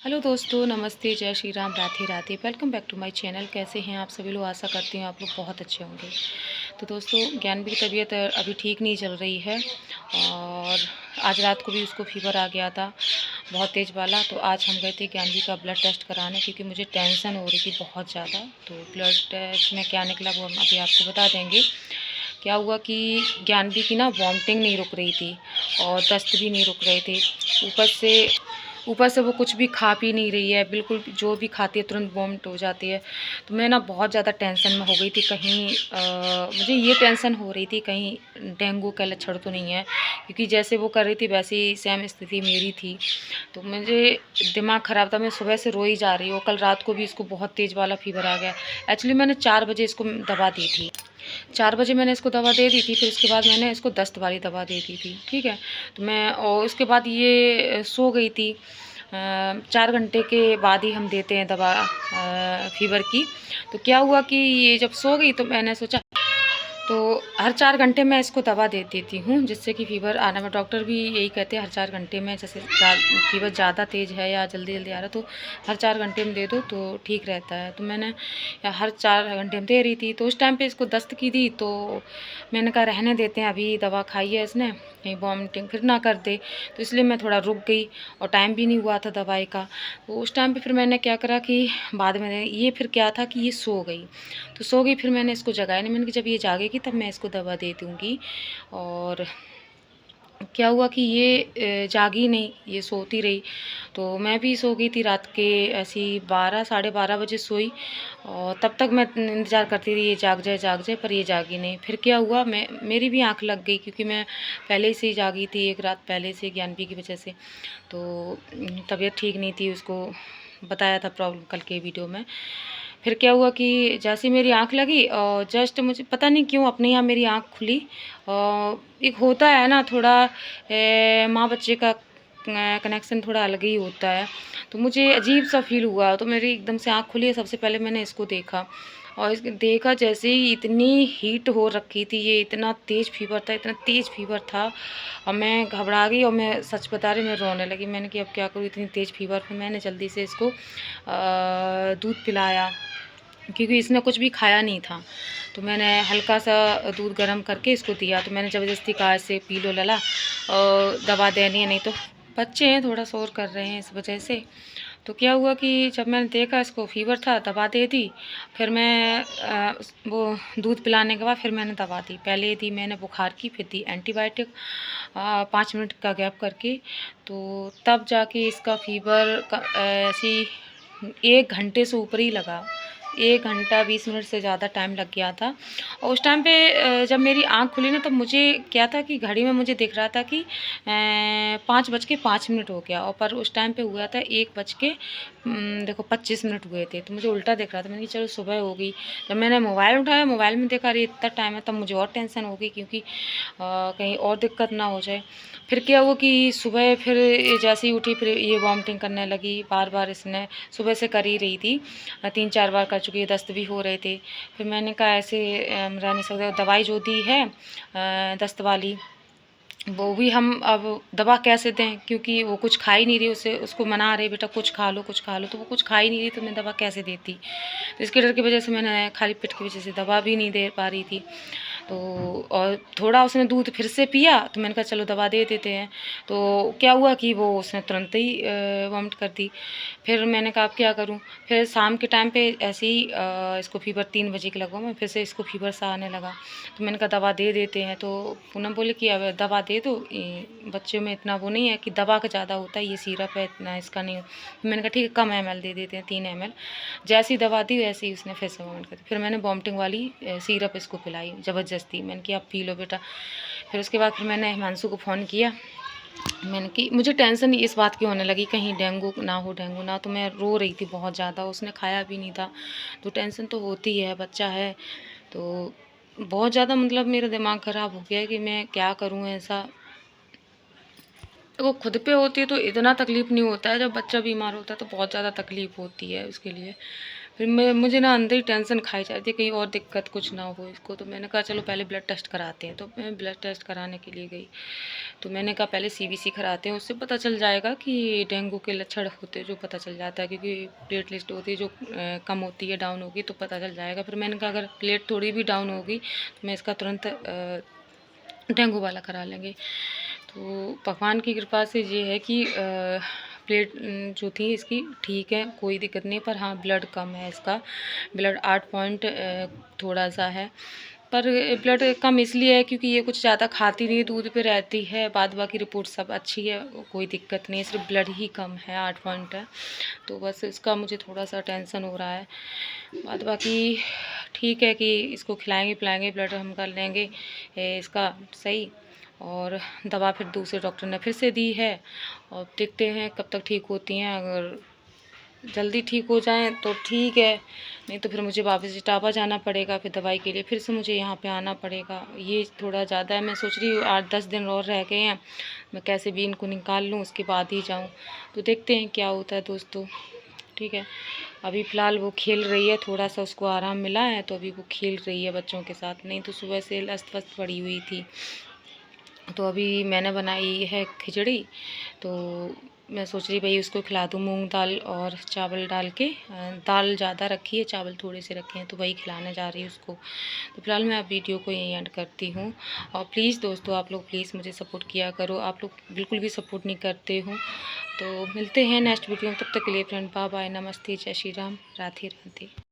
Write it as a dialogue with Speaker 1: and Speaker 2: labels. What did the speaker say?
Speaker 1: Hello दोस्तों, नमस्ते, जय Shri Ram, Radhe Radhe. Welcome back to my channel. कैसे हैं आप सभी लोग? आशा करती हूँ आप लोग बहुत अच्छे होंगे। तो दोस्तों, ज्ञानवी की तबीयत अभी ठीक नहीं चल रही है और आज रात को भी उसको फीवर आ गया था बहुत तेज़ वाला। तो आज हम गए थे ज्ञानवी का ब्लड टेस्ट कराने क्योंकि मुझे टेंशन हो रही थी बहुत ज़्यादा। तो ब्लड टेस्ट में क्या निकला वो हम अभी आपको बता देंगे। क्या हुआ कि ज्ञानवी की ना वॉमिटिंग नहीं रुक रही थी और दस्त भी नहीं रुक रहे थे। ऊपर से वो कुछ भी खा पी नहीं रही है, बिल्कुल जो भी खाती है तुरंत वॉमिट हो जाती है। तो मैं ना बहुत ज़्यादा टेंशन में हो गई थी। कहीं मुझे ये टेंशन हो रही थी कहीं डेंगू का लक्षण तो नहीं है, क्योंकि जैसे वो कर रही थी वैसी सेम स्थिति मेरी थी। तो मुझे दिमाग ख़राब था, मैं सुबह से रोई जा रही हूँ। कल रात को भी इसको बहुत तेज़ वाला फीवर आ गया। एक्चुअली मैंने 4 बजे इसको दवा दी थी। 4 बजे मैंने इसको दवा दे दी थी, फिर उसके बाद मैंने इसको दस्त वाली दवा दे दी थी, ठीक है। तो मैं और उसके बाद ये सो गई थी। 4 घंटे के बाद ही हम देते हैं दवा फ़ीवर की। तो क्या हुआ कि ये जब सो गई तो मैंने सोचा, तो हर 4 घंटे मैं इसको दवा दे देती हूँ जिससे कि फ़ीवर आने में, डॉक्टर भी यही कहते हैं हर 4 घंटे में, जैसे फ़ीवर ज़्यादा तेज़ है या जल्दी जल्दी आ रहा है तो हर 4 घंटे में दे दो तो ठीक रहता है। तो मैंने हर 4 घंटे में दे रही थी। तो उस टाइम पे इसको दस्त की दी तो मैंने कहा रहने देते हैं, अभी दवा खाई है इसने, कहीं वॉमिटिंग फिर ना कर दे। तो इसलिए मैं थोड़ा रुक गई और टाइम भी नहीं हुआ था दवाई का। तो उस टाइम पे फिर मैंने क्या करा कि बाद में ये फिर क्या था कि ये सो गई। तो सो गई, फिर मैंने इसको जगाया नहीं। मैंने कहा जब ये जागेगी तब मैं इसको दवा दे दूँगी। और क्या हुआ कि ये जागी नहीं, ये सोती रही। तो मैं भी सो गई थी रात के ऐसे ही 12 साढ़े 12 बजे सोई और तब तक मैं इंतज़ार करती रही ये जाग जाए, पर ये जागी नहीं। फिर क्या हुआ, मेरी भी आँख लग गई क्योंकि मैं पहले से ही जागी थी, एक रात पहले से ज्ञानवी की वजह से। तो तबीयत ठीक नहीं थी, उसको बताया था प्रॉब्लम कल के वीडियो में। फिर क्या हुआ कि जैसे ही मेरी आँख लगी और जस्ट मुझे पता नहीं क्यों अपने यहाँ मेरी आँख खुली। एक होता है ना थोड़ा माँ बच्चे का कनेक्शन थोड़ा अलग ही होता है। तो मुझे अजीब सा फील हुआ तो मेरी एकदम से आँख खुली। सबसे पहले मैंने इसको देखा और देखा जैसे ही इतनी हीट हो रखी थी, ये इतना तेज़ फीवर था और मैं घबरा गई और मैं सच बता रही, मैं रोने लगी। मैंने कि अब क्या करूँ, इतनी तेज़ फीवर। फिर मैंने जल्दी से इसको दूध पिलाया क्योंकि इसने कुछ भी खाया नहीं था। तो मैंने हल्का सा दूध गर्म करके इसको दिया। तो मैंने ज़बरदस्ती कहा इसे पी लो लला, और दवा देनी है, नहीं तो बच्चे हैं थोड़ा शोर कर रहे हैं इस वजह से। तो क्या हुआ कि जब मैंने देखा इसको फ़ीवर था, दवा दे दी। फिर मैं वो दूध पिलाने के बाद फिर मैंने दवा दी। पहले दी मैंने बुखार की, फिर दी एंटीबायोटिक 5 मिनट का गैप करके। तो तब जाके इसका फ़ीवर ऐसी 1 घंटे से ऊपर ही लगा। 1 घंटा 20 मिनट से ज़्यादा टाइम लग गया था। और उस टाइम पे जब मेरी आँख खुली ना, तब मुझे क्या था कि घड़ी में मुझे दिख रहा था कि 5:05 हो गया, और पर उस टाइम पे हुआ था 1:25 हुए थे। तो मुझे उल्टा दिख रहा था। मैंने कहा चलो सुबह हो गई। जब मैंने मोबाइल उठाया, मोबाइल में देखा अरे इतना टाइम है, तब मुझे और टेंशन हो गई क्योंकि कहीं और दिक्कत ना हो जाए। फिर क्या हुआ कि सुबह फिर ये जैसे ही उठी फिर ये वॉमिटिंग करने लगी बार-बार। इसने सुबह से कर ही रही थी, 3-4 बार कर चुकी है, दस्त भी हो रहे थे। फिर मैंने कहा ऐसे रह नहीं सकते। दवाई जो दी है दस्त वाली, वो भी हम अब दवा कैसे दें क्योंकि वो कुछ खा ही नहीं रही। उसे उसको मना रहे बेटा कुछ खा लो कुछ खा लो, तो वो कुछ खा ही नहीं रही, तो मैं दवा कैसे देती। तो इसके डर की वजह से मैंने खाली पेट की वजह से दवा भी नहीं दे पा रही थी। तो और थोड़ा उसने दूध फिर से पिया तो मैंने कहा चलो दवा दे देते हैं। तो क्या हुआ कि वो उसने तुरंत ही वॉमिट कर दी। फिर मैंने कहा अब क्या करूं। फिर शाम के टाइम पे ऐसे ही इसको फीवर 3 बजे के लगभग में फिर से इसको फीवर सा आने लगा। तो मैंने कहा दवा दे देते हैं। तो पूनम बोले कि अब दवा दे दो, बच्चों में इतना वो नहीं है कि दवा का ज़्यादा होता है, ये सिरप है इतना इसका नहीं। तो मैंने कहा ठीक है कम ml दे देते हैं, 3 ml। जैसी दवा दी वैसे ही उसने फिर से वॉमिट कर दी। फिर मैंने वॉमिटिंग वाली सिरप इसको पिलाई ज़बरदस्ती। मैंने कहा आप पी लो बेटा। फिर उसके बाद फिर मैंने हिमांशु को फ़ोन किया। मैंने कि मुझे टेंशन इस बात की होने लगी कहीं डेंगू ना। तो मैं रो रही थी बहुत ज़्यादा, उसने खाया भी नहीं था। तो टेंशन तो होती है, बच्चा है। तो बहुत ज़्यादा मतलब मेरा दिमाग ख़राब हो गया है कि मैं क्या करूँ ऐसा। वो खुद पे होती है तो इतना तकलीफ़ नहीं होता है, जब बच्चा बीमार होता है तो बहुत ज़्यादा तकलीफ़ होती है उसके लिए। फिर मुझे ना अंदर ही टेंशन खाई जाती है कहीं और दिक्कत कुछ ना हो इसको। तो मैंने कहा चलो पहले ब्लड टेस्ट कराते हैं। तो मैं ब्लड टेस्ट कराने के लिए गई। तो मैंने कहा पहले CBC कराते हैं, उससे पता चल जाएगा कि डेंगू के लक्षण होते हैं, जो पता चल जाता है क्योंकि प्लेट लिस्ट होती है जो कम होती है, डाउन होगी तो पता चल जाएगा। फिर मैंने कहा अगर प्लेट थोड़ी भी डाउन होगी तो मैं इसका तुरंत डेंगू वाला करा लेंगे। तो भगवान की कृपा से ये है कि प्लेट जो थी इसकी ठीक है, कोई दिक्कत नहीं। पर हाँ ब्लड कम है इसका, ब्लड 8 पॉइंट थोड़ा सा है। पर ब्लड कम इसलिए है क्योंकि ये कुछ ज़्यादा खाती नहीं, दूध पे रहती है। बाद बाकी रिपोर्ट सब अच्छी है, कोई दिक्कत नहीं है, सिर्फ ब्लड ही कम है, 8 पॉइंट है। तो बस इसका मुझे थोड़ा सा टेंशन हो रहा है। बाद बाकी ठीक है कि इसको खिलाएंगे पिलाएंगे, ब्लड हम कर लेंगे इसका सही। और दवा फिर दूसरे डॉक्टर ने फिर से दी है और देखते हैं कब तक ठीक होती हैं। अगर जल्दी ठीक हो जाएं तो ठीक है, नहीं तो फिर मुझे वापस इटावा जाना पड़ेगा, फिर दवाई के लिए फिर से मुझे यहाँ पे आना पड़ेगा। ये थोड़ा ज़्यादा है। मैं सोच रही हूँ 8-10 दिन और रह गए हैं, मैं कैसे भी इनको निकाल लूँ उसके बाद ही जाऊँ। तो देखते हैं क्या होता है दोस्तों। ठीक है, अभी फ़िलहाल वो खेल रही है, थोड़ा सा उसको आराम मिला है तो अभी वो खेल रही है बच्चों के साथ, नहीं तो सुबह से अस्त व्यस्त पड़ी हुई थी। तो अभी मैंने बनाई है खिचड़ी, तो मैं सोच रही भाई उसको खिला दूँ मूंग दाल और चावल डाल के। दाल ज़्यादा रखी है, चावल थोड़े से रखे हैं, तो वही खिलाने जा रही हूँ उसको। तो फिलहाल मैं अब वीडियो को यहीं एंड करती हूँ। और प्लीज़ दोस्तों आप लोग प्लीज़ मुझे सपोर्ट किया करो, आप लोग बिल्कुल भी सपोर्ट नहीं करते हो। तो मिलते हैं नेक्स्ट वीडियो में, तब तक के लिए फ्रेंड बाय बाय, नमस्ते, जय श्री राम, राधे राधे।